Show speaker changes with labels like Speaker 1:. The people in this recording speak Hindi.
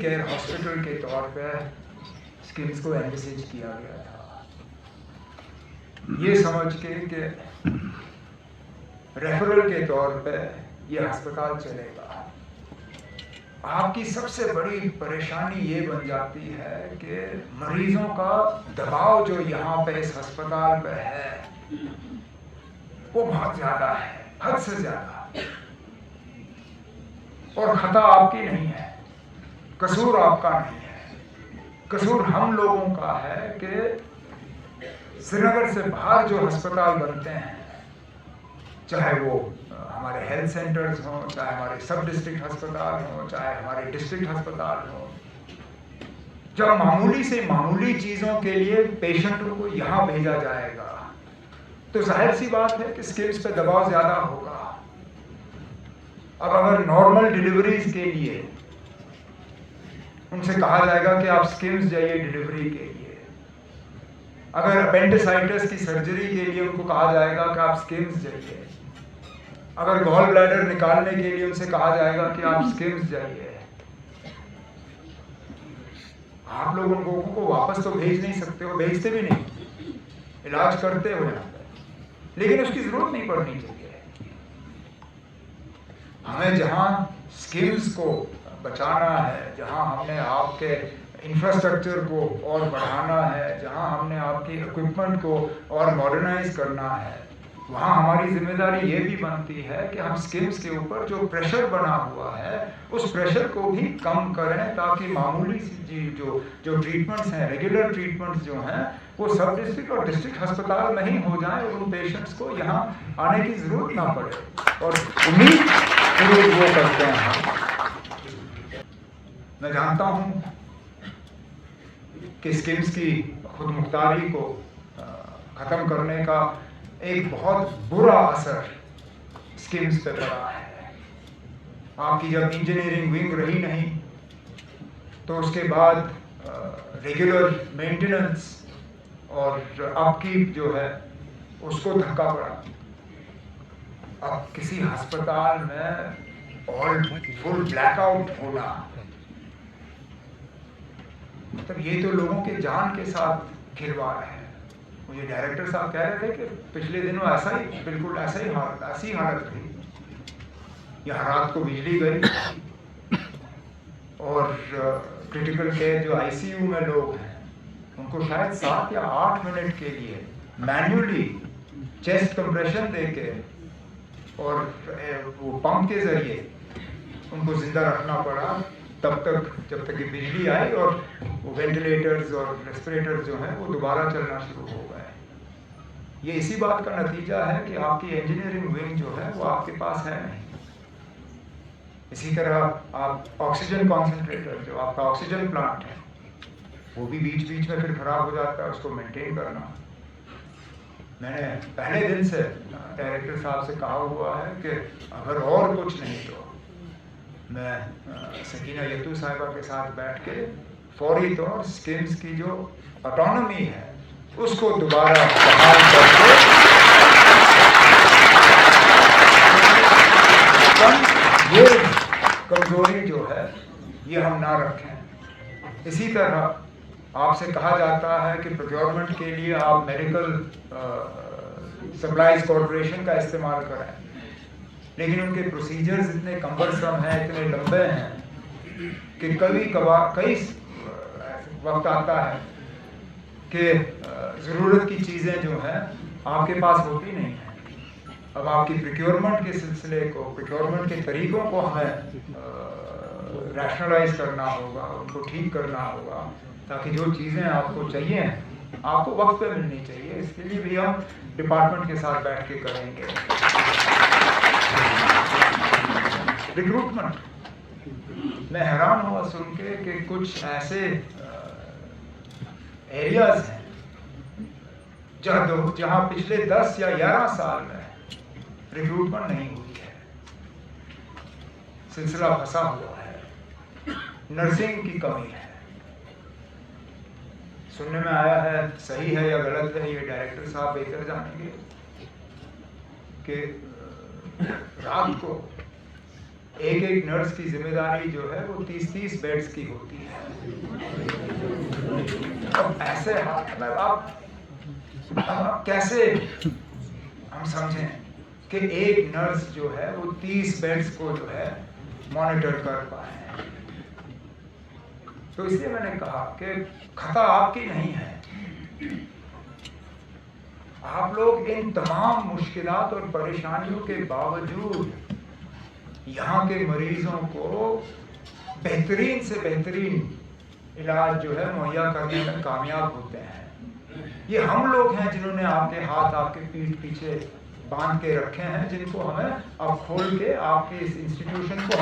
Speaker 1: केयर हॉस्पिटल के तौर पे स्किम्स को एनविसेज किया गया था, ये समझ के कि रेफरल के तौर पे ये अस्पताल चलेगा। आपकी सबसे बड़ी परेशानी ये बन जाती है कि मरीजों का दबाव जो यहाँ पे इस अस्पताल पे है वो बहुत ज्यादा है, हद से ज्यादा। और खता आपकी नहीं है, कसूर आपका नहीं है, कसूर हम लोगों का है कि श्रीनगर से बाहर जो अस्पताल बनते हैं, चाहे वो हमारे हेल्थ सेंटर्स हों, चाहे हमारे सब डिस्ट्रिक्ट अस्पताल हों, चाहे हमारे डिस्ट्रिक्ट अस्पताल हों, जब मामूली से मामूली चीज़ों के लिए पेशेंटों को यहाँ भेजा जाएगा तो जाहिर सी बात है कि स्किम्स पे दबाव ज़्यादा होगा। अब अगर नॉर्मल डिलीवरीज के लिए उनसे कहा जाएगा कि आप स्किम्स जाइए डिलीवरी के लिए, अगर अपेंडिसाइटिस की सर्जरी के लिए उनको कहा जाएगा कि आप स्किम्स जाइए, अगर गॉल ब्लैडर निकालने के लिए उनसे कहा जाएगा कि आप स्किम्स जाइए, आप लोग उन लोगों को वापस तो भेज नहीं सकते हो, भेजते भी नहीं, इलाज करते हो यहाँ पे, लेकिन उसकी जरूरत नहीं पड़नी चाहिए। हमें जहाँ स्किम्स को बचाना है, जहाँ हमने आपके इंफ्रास्ट्रक्चर को और बढ़ाना है, जहाँ हमने आपके इक्विपमेंट को और मॉडर्नाइज करना है, वहाँ हमारी जिम्मेदारी ये भी बनती है कि हम स्किम्स के ऊपर जो प्रेशर बना हुआ है उस प्रेशर को भी कम करें, ताकि मामूली सी जो ट्रीटमेंट्स हैं, रेगुलर ट्रीटमेंट्स जो हैं, वो सब डिस्ट्रिक्ट और डिस्ट्रिक्ट अस्पताल में ही हो जाए और उन पेशेंट्स को यहाँ आने की ज़रूरत ना पड़े। और उम्मीद वो करते हैं। मैं जानता हूँ कि स्किम्स की खुद मुख्तारी को ख़त्म करने का एक बहुत बुरा असर स्किम्स पे पड़ा है। आपकी जब इंजीनियरिंग विंग रही नहीं तो उसके बाद रेगुलर मेंटेनेंस और अपकीप जो है उसको धक्का पड़ा। अब किसी अस्पताल में ऑल फुल ब्लैकआउट होना, मतलब ये तो लोगों के जान के साथ खिलवाड़ है। मुझे डायरेक्टर साहब कह रहे थे कि पिछले दिनों ऐसा ही, बिल्कुल ऐसी हालत थी। यहाँ रात को बिजली गई और क्रिटिकल केयर जो आईसीयू में लोग हैं उनको शायद 7 या 8 मिनट के लिए मैन्युअली चेस्ट कंप्रेशन देके और वो पंप के जरिए उनको जिंदा रखना पड़ा, तब तक जब तक कि बिजली आई और वो वेंटिलेटर्स और रेस्पिरेटर्स जो हैं वो दोबारा चलना शुरू हो गए। ये इसी बात का नतीजा है कि आपकी इंजीनियरिंग विंग जो है वो आपके पास है नहीं। इसी तरह आप ऑक्सीजन कॉन्सेंट्रेटर, जो आपका ऑक्सीजन प्लांट है, वो भी बीच बीच में फिर खराब हो जाता है, उसको मेंटेन करना। मैंने पहले दिन से डायरेक्टर साहब से कहा हुआ है कि अगर और कुछ नहीं तो मैं सकीना यत्तू साहिबा के साथ बैठ के फौरी तौर स्किम्स की जो ऑटोनॉमी है उसको दोबारा बहाल करके ये कमजोरी जो है ये हम ना रखें। इसी तरह आपसे कहा जाता है कि प्रोक्योरमेंट के लिए आप मेडिकल सप्लाईज कॉर्पोरेशन का इस्तेमाल करें, लेकिन उनके प्रोसीजर्स इतने कम्बरसम हैं, इतने लंबे हैं कि कई वक्त आता है कि ज़रूरत की चीज़ें जो हैं आपके पास होती नहीं हैं। अब आपकी प्रोक्योरमेंट के सिलसिले को, प्रोक्योरमेंट के तरीक़ों को हमें रैशनलाइज करना होगा, उनको ठीक करना होगा, ताकि जो चीज़ें आपको चाहिए आपको वक्त पे मिलनी चाहिए। इसके लिए भी हम डिपार्टमेंट के साथ बैठ के करेंगे। रिक्रूटमेंट, मैं हैरान हुआ सुन के कि कुछ ऐसे एरियाज हैं जहाँ पिछले 10 या 11 साल में रिक्रूटमेंट नहीं हुई है, सिलसिला फंसा हुआ है, नर्सिंग की कमी है। सुनने में आया है, सही है या गलत है ये डायरेक्टर साहब बेहतर जानेंगे, कि रात को एक एक नर्स की जिम्मेदारी जो है वो 30-30 बेड्स की होती है। अब ऐसे मतलब आप कैसे हम समझें कि एक नर्स जो है वो 30 बेड्स को जो है मॉनिटर कर पाए। तो इसलिए मैंने कहा कि खता आपकी नहीं है। आप लोग इन तमाम मुश्किलात और परेशानियों के बावजूद यहाँ के मरीजों को बेहतरीन से बेहतरीन इलाज जो है मुहैया करने में कामयाब होते हैं। ये हम लोग हैं जिन्होंने आपके हाथ आपके पीठ पीछे बांध के रखे हैं, जिनको हमें अब खोल के आपके इस इंस्टीट्यूशन को